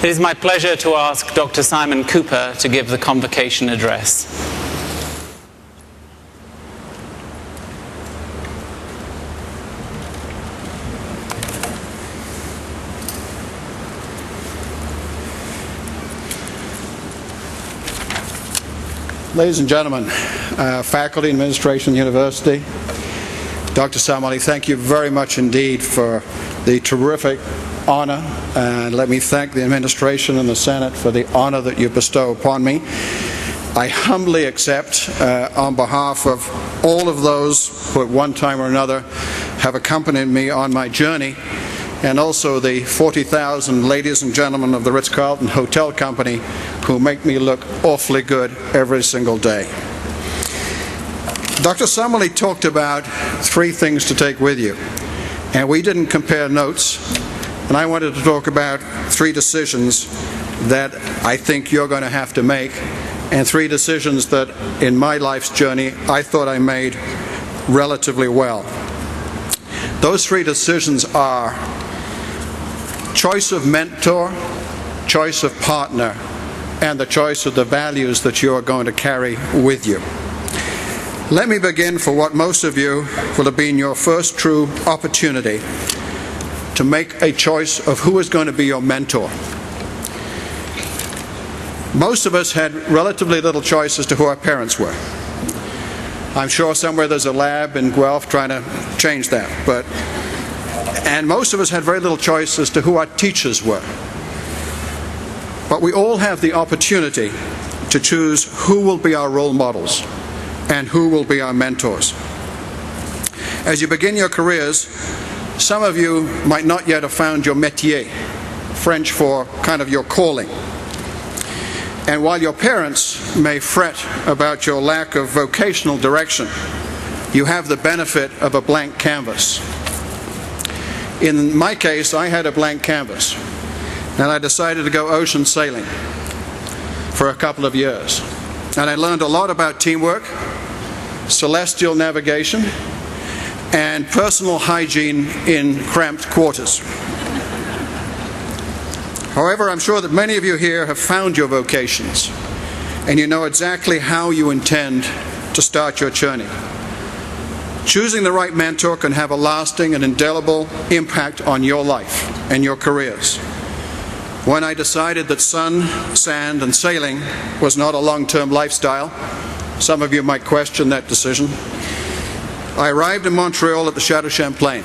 It is my pleasure to ask Dr. Simon Cooper to give the convocation address. Ladies and gentlemen, faculty, administration, university, Dr. Samali, thank you very much indeed for the terrific honor, and let me thank the administration and the Senate for the honor that you bestow upon me. I humbly accept, on behalf of all of those who at one time or another have accompanied me on my journey, and also the 40,000 ladies and gentlemen of the Ritz-Carlton Hotel Company who make me look awfully good every single day. Dr. Samali talked about 3 things to take with you, and we didn't compare notes, and I wanted to talk about 3 decisions that I think you're going to have to make, and 3 decisions that in my life's journey I thought I made relatively well. Those 3 decisions are choice of mentor, choice of partner, and the choice of the values that you are going to carry with you. Let me begin for what most of you will have been your first true opportunity to make a choice of who is going to be your mentor. Most of us had relatively little choice as to who our parents were. I'm sure somewhere there's a lab in Guelph trying to change that, and most of us had very little choice as to who our teachers were. But we all have the opportunity to choose who will be our role models and who will be our mentors. As you begin your careers, some of you might not yet have found your métier, French for kind of your calling. And while your parents may fret about your lack of vocational direction, you have the benefit of a blank canvas. In my case, I had a blank canvas, and I decided to go ocean sailing for a couple of years. And I learned a lot about teamwork, celestial navigation, and personal hygiene in cramped quarters. However, I'm sure that many of you here have found your vocations, and you know exactly how you intend to start your journey. Choosing the right mentor can have a lasting and indelible impact on your life and your careers. When I decided that sun, sand, and sailing was not a long-term lifestyle, some of you might question that decision, I arrived in Montreal at the Chateau Champlain,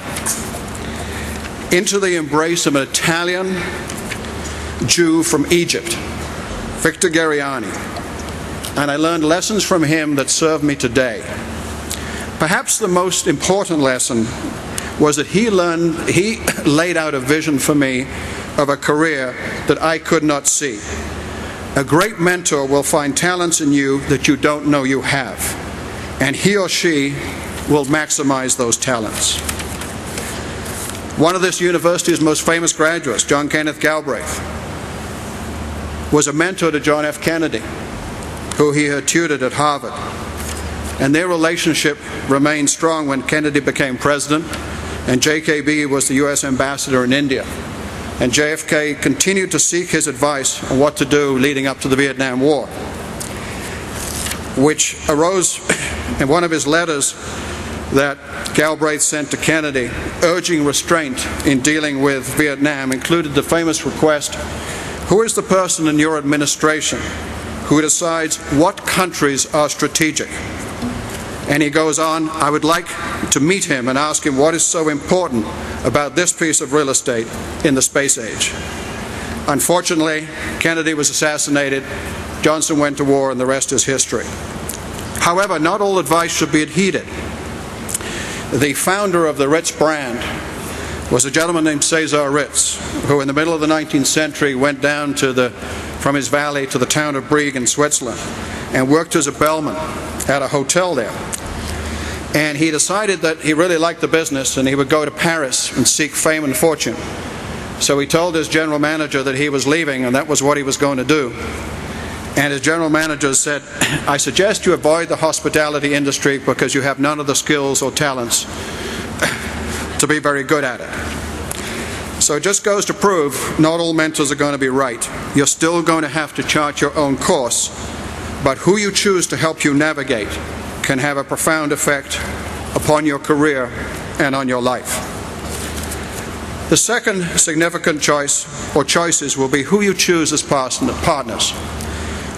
into the embrace of an Italian Jew from Egypt, Victor Gariani, and I learned lessons from him that serve me today. Perhaps the most important lesson was that he laid out a vision for me of a career that I could not see. A great mentor will find talents in you that you don't know you have, and he or she will maximize those talents. One of this university's most famous graduates, John Kenneth Galbraith, was a mentor to John F. Kennedy, who he had tutored at Harvard. And their relationship remained strong when Kennedy became president, and JKB was the U.S. ambassador in India. And JFK continued to seek his advice on what to do leading up to the Vietnam War, which arose in one of his letters that Galbraith sent to Kennedy, urging restraint in dealing with Vietnam, included the famous request, "Who is the person in your administration who decides what countries are strategic?" And he goes on, "I would like to meet him and ask him what is so important about this piece of real estate in the space age." Unfortunately, Kennedy was assassinated, Johnson went to war, and the rest is history. However, not all advice should be heeded. The founder of the Ritz brand was a gentleman named Cesar Ritz, who in the middle of the 19th century went down from his valley to the town of Brieg in Switzerland and worked as a bellman at a hotel there. And he decided that he really liked the business and he would go to Paris and seek fame and fortune. So he told his general manager that he was leaving and that was what he was going to do. And his general manager said, "I suggest you avoid the hospitality industry because you have none of the skills or talents to be very good at it." So it just goes to prove not all mentors are going to be right. You're still going to have to chart your own course, but who you choose to help you navigate can have a profound effect upon your career and on your life. The second significant choice or choices will be who you choose as partners,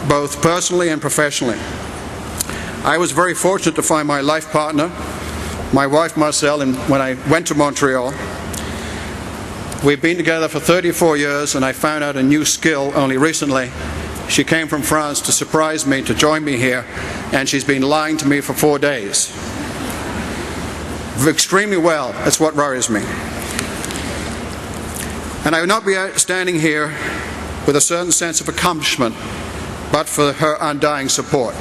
both personally and professionally. I was very fortunate to find my life partner, my wife Marcelle, when I went to Montreal. We've been together for 34 years, and I found out a new skill only recently. She came from France to surprise me, to join me here, and she's been lying to me for 4 days. Extremely well. That's what worries me. And I would not be standing here with a certain sense of accomplishment but for her undying support.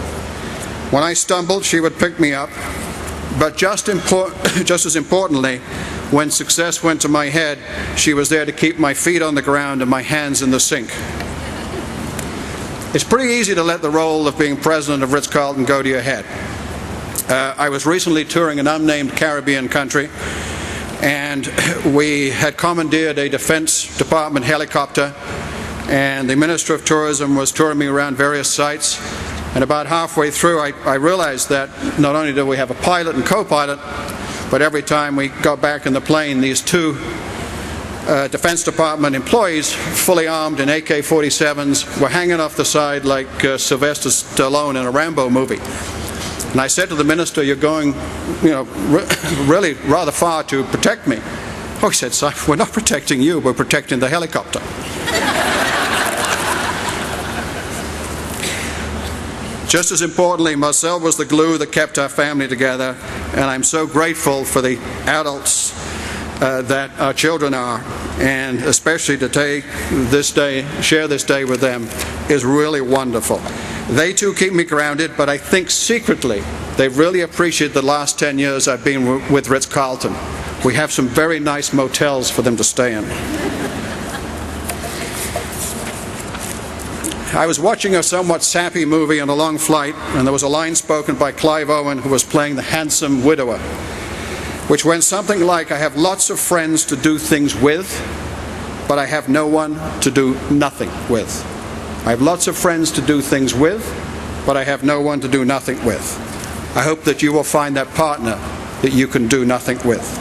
When I stumbled, she would pick me up, but just as importantly, when success went to my head, she was there to keep my feet on the ground and my hands in the sink. It's pretty easy to let the role of being president of Ritz-Carlton go to your head. I was recently touring an unnamed Caribbean country, and we had commandeered a Defense Department helicopter, and the Minister of Tourism was touring me around various sites. And about halfway through, I realized that not only do we have a pilot and co-pilot, but every time we got back in the plane, these two Defense Department employees, fully armed in AK-47s, were hanging off the side like Sylvester Stallone in a Rambo movie. And I said to the minister, "You're going, really rather far to protect me." "Oh," he said, "Sir, we're not protecting you, we're protecting the helicopter." Just as importantly, Marcelle was the glue that kept our family together, and I'm so grateful for the adults that our children are, and especially to take this day, share this day with them is really wonderful. They too keep me grounded, but I think secretly they really appreciate the last 10 years I've been with Ritz-Carlton. We have some very nice motels for them to stay in. I was watching a somewhat sappy movie on a long flight, and there was a line spoken by Clive Owen, who was playing the handsome widower, which went something like, "I have lots of friends to do things with, but I have no one to do nothing with." I have lots of friends to do things with, but I have no one to do nothing with. I hope that you will find that partner that you can do nothing with.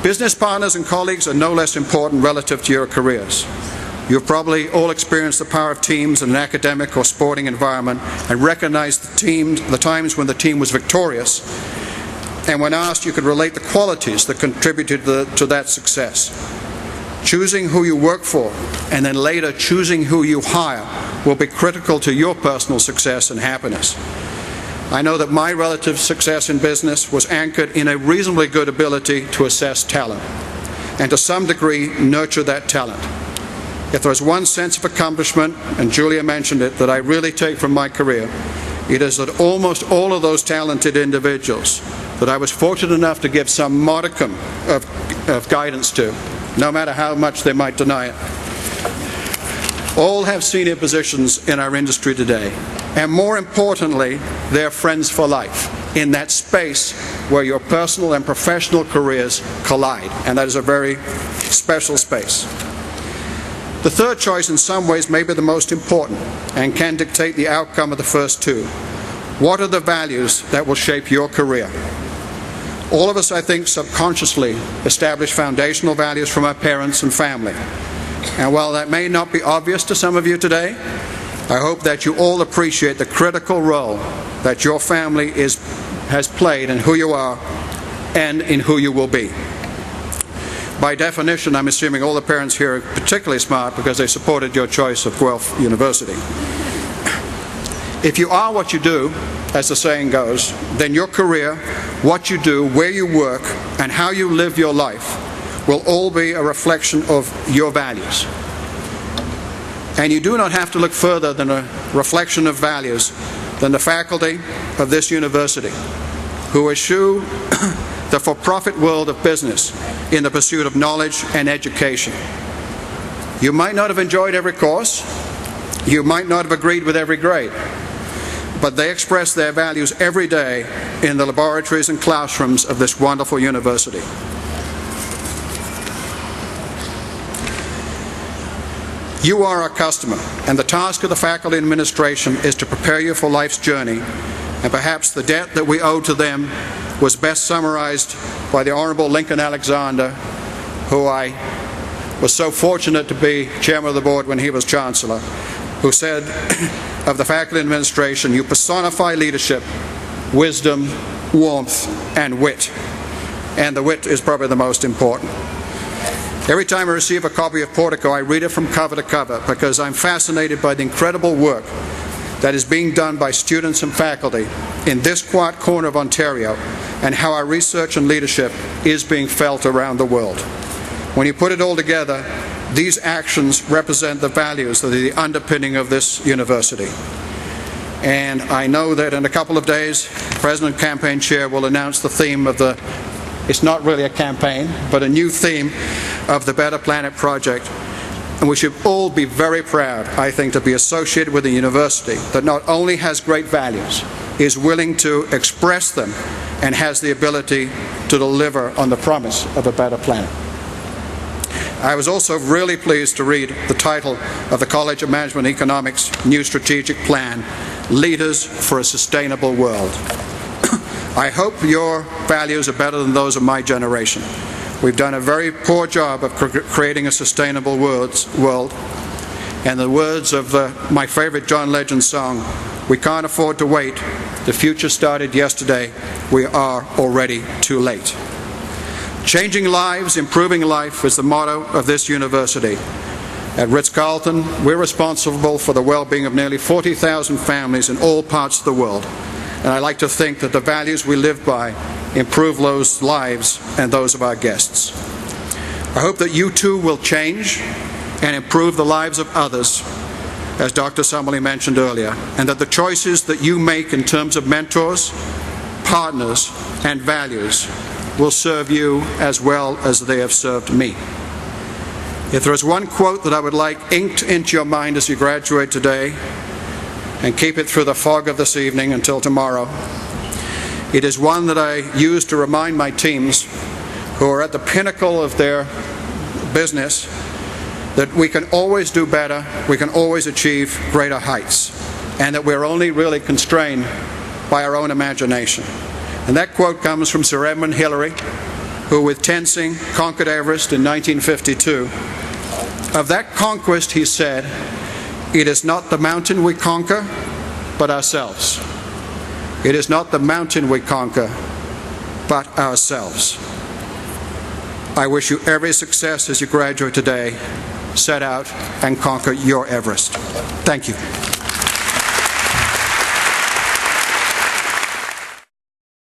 Business partners and colleagues are no less important relative to your careers. You've probably all experienced the power of teams in an academic or sporting environment and recognized the times when the team was victorious, and when asked, you could relate the qualities that contributed to that success. Choosing who you work for, and then later choosing who you hire, will be critical to your personal success and happiness. I know that my relative success in business was anchored in a reasonably good ability to assess talent, and to some degree nurture that talent. If there is one sense of accomplishment, and Julia mentioned it, that I really take from my career, it is that almost all of those talented individuals that I was fortunate enough to give some modicum of guidance to, no matter how much they might deny it, all have senior positions in our industry today. And more importantly, they're friends for life in that space where your personal and professional careers collide. And that is a very special space. The third choice in some ways may be the most important and can dictate the outcome of the first two. What are the values that will shape your career? All of us, I think, subconsciously establish foundational values from our parents and family. And while that may not be obvious to some of you today, I hope that you all appreciate the critical role that your family has played in who you are and in who you will be. By definition, I'm assuming all the parents here are particularly smart because they supported your choice of Guelph University. If you are what you do, as the saying goes, then your career, what you do, where you work, and how you live your life will all be a reflection of your values. And you do not have to look further than a reflection of values than the faculty of this university, who eschew the for-profit world of business in the pursuit of knowledge and education. You might not have enjoyed every course, you might not have agreed with every grade, but they express their values every day in the laboratories and classrooms of this wonderful university. You are our customer, and the task of the faculty and administration is to prepare you for life's journey, and perhaps the debt that we owe to them was best summarized by the Honorable Lincoln Alexander, who I was so fortunate to be chairman of the board when he was chancellor, who said of the faculty and administration, "You personify leadership, wisdom, warmth, and wit." And the wit is probably the most important. Every time I receive a copy of Portico, I read it from cover to cover because I'm fascinated by the incredible work that is being done by students and faculty in this quiet corner of Ontario, and how our research and leadership is being felt around the world. When you put it all together, these actions represent the values that are the underpinning of this university. And I know that in a couple of days, the President and Campaign Chair will announce the theme of the, it's not really a campaign, but a new theme of the Better Planet Project. And we should all be very proud, I think, to be associated with a university that not only has great values, is willing to express them, and has the ability to deliver on the promise of a better planet. I was also really pleased to read the title of the College of Management and Economics' new strategic plan, Leaders for a Sustainable World. I hope your values are better than those of my generation. We've done a very poor job of creating a sustainable world. And the words of my favorite John Legend song, "We can't afford to wait. The future started yesterday. We are already too late." Changing lives, improving life is the motto of this university. At Ritz-Carlton, we're responsible for the well-being of nearly 40,000 families in all parts of the world. And I like to think that the values we live by improve those lives and those of our guests. I hope that you too will change and improve the lives of others, as Dr. Summerly mentioned earlier, and that the choices that you make in terms of mentors, partners, and values will serve you as well as they have served me. If there is one quote that I would like inked into your mind as you graduate today, and keep it through the fog of this evening until tomorrow, it is one that I use to remind my teams, who are at the pinnacle of their business, that we can always do better, we can always achieve greater heights, and that we're only really constrained by our own imagination. And that quote comes from Sir Edmund Hillary, who with Tenzing conquered Everest in 1952. Of that conquest, he said, "It is not the mountain we conquer, but ourselves. It is not the mountain we conquer, but ourselves." I wish you every success as you graduate today. Set out and conquer your Everest. Thank you.